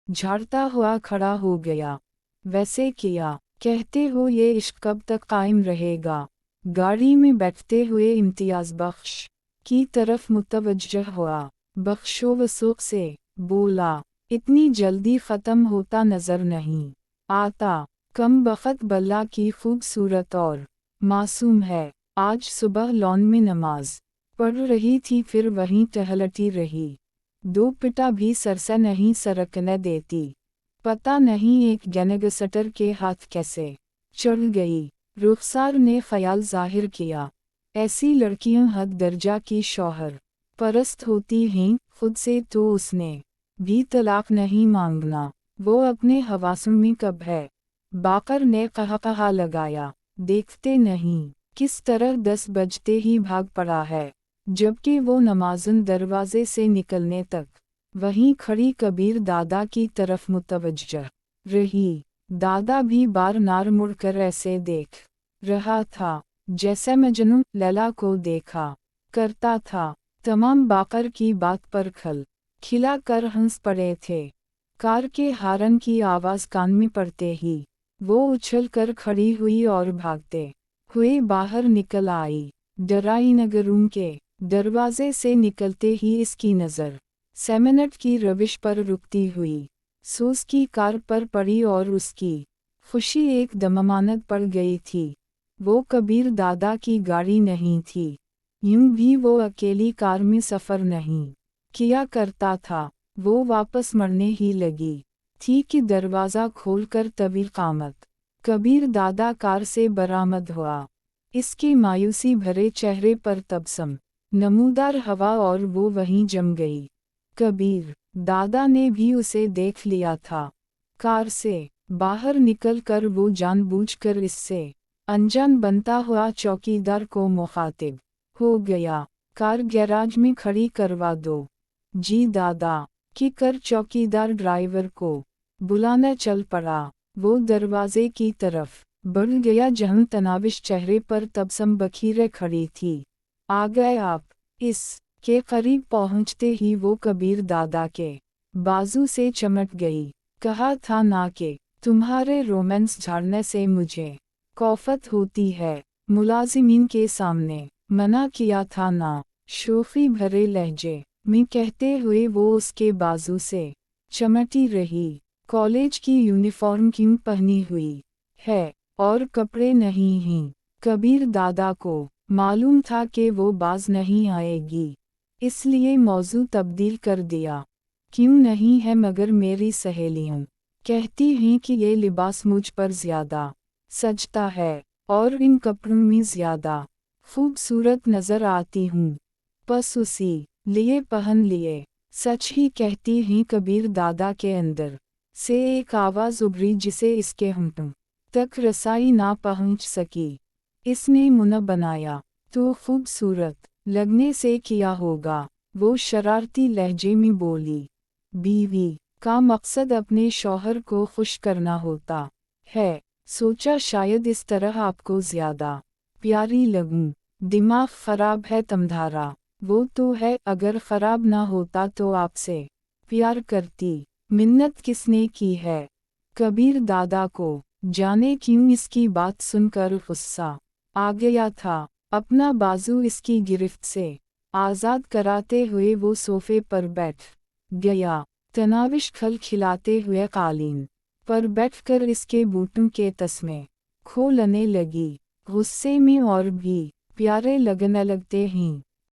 झाड़ता हुआ खड़ा हो गया। वैसे किया, कहते हो ये इश्क कब तक कायम रहेगा? गाड़ी में बैठते हुए इम्तियाज़ बख्श की तरफ मुतवज्जह हुआ। बख्शो वसूख से बोला, इतनी जल्दी ख़त्म होता नज़र नहीं आता। कम बख़त बल्ला की खूबसूरत और मासूम है। आज सुबह लॉन में नमाज पढ़ रही थी, फिर वहीं टहलती रही। दो पिटा भी सर से नहीं सरकने देती। पता नहीं एक गैंगस्टर के हाथ कैसे चढ़ गई। रुखसार ने ख्याल जाहिर किया, ऐसी लड़कियां हद दर्जा की शौहर परस्त होती हैं। खुद से तो उसने भी तलाक नहीं मांगना, वो अपने हवासों में कब है। बाकर ने कहा लगाया, देखते नहीं किस तरह 10 बजते ही भाग पड़ा है, जबकि वो नमाज़न दरवाजे से निकलने तक वहीं खड़ी कबीर दादा की तरफ मुतवज्जह रही। दादा भी बार नार मुड़कर ऐसे देख रहा था जैसे मजनू लैला को देखा करता था। तमाम बाकर की बात पर खिला कर हंस पड़े थे। कार के हारन की आवाज़ कान में पड़ते ही वो उछल कर खड़ी हुई और भागते हुए बाहर निकल आई। डराई नगरूम के दरवाजे से निकलते ही इसकी नज़र सेमिनट की रविश पर रुकती हुई सूस की कार पर पड़ी और उसकी खुशी एक दमानत पड़ गई थी। वो कबीर दादा की गाड़ी नहीं थी। यूं भी वो अकेली कार में सफ़र नहीं किया करता था। वो वापस मरने ही लगी थी कि दरवाज़ा खोलकर तवील कामत कबीर दादा कार से बरामद हुआ। इसके मायूसी भरे चेहरे पर तबस्सुम नमूदार हवा और वो वहीं जम गई। कबीर दादा ने भी उसे देख लिया था। कार से बाहर निकलकर वो जानबूझकर इससे अनजान बनता हुआ चौकीदार को मुखातिब हो गया, कार गैराज में खड़ी करवा दो। जी दादा की कर चौकीदार ड्राइवर को बुलाना चल पड़ा। वो दरवाजे की तरफ बढ़ गया जहां तनाविश चेहरे पर तबस्सुम बखीरे खड़ी थी। आ गए आप? इस के करीब पहुंचते ही वो कबीर दादा के बाजू से चमट गई। कहा था ना कि तुम्हारे रोमांस झाड़ने से मुझे कौफत होती है। मुलाजिमीन के सामने मना किया था ना। शोखी भरे लहजे में कहते हुए वो उसके बाजू से चमटी रही। कॉलेज की यूनिफॉर्म क्यों पहनी हुई है और कपड़े नहीं हैं? कबीर दादा को मालूम था कि वो बाज नहीं आएगी, इसलिए मौजू तब्दील कर दिया। क्यों नहीं है मगर मेरी सहेलियों कहती हैं कि ये लिबास मुझ पर ज़्यादा सजता है और इन कपड़ों में ज़्यादा खूबसूरत नज़र आती हूँ, बस उसी लिए पहन लिए। सच ही कहती हैं। कबीर दादा के अंदर से एक आवाज़ उभरी जिसे इसके होंठों तक रसाई ना पहुँच सकी। इसने मुना बनाया तो खूबसूरत लगने से किया होगा, वो शरारती लहजे में बोली। बीवी का मकसद अपने शौहर को खुश करना होता है। सोचा शायद इस तरह आपको ज़्यादा प्यारी लगूं। दिमाग ख़राब है तुम्हारा? वो तो है, अगर ख़राब ना होता तो आपसे प्यार करती। मिन्नत किसने की है? कबीर दादा को जाने क्यों इसकी बात सुनकर गुस्सा आ गया था। अपना बाजू इसकी गिरफ्त से आज़ाद कराते हुए वो सोफे पर बैठ गया। तनाविश खिलाते हुए कालीन पर बैठकर इसके बूटों के तस्मे खोलने लगी। गुस्से में और भी प्यारे लगने लगते हैं।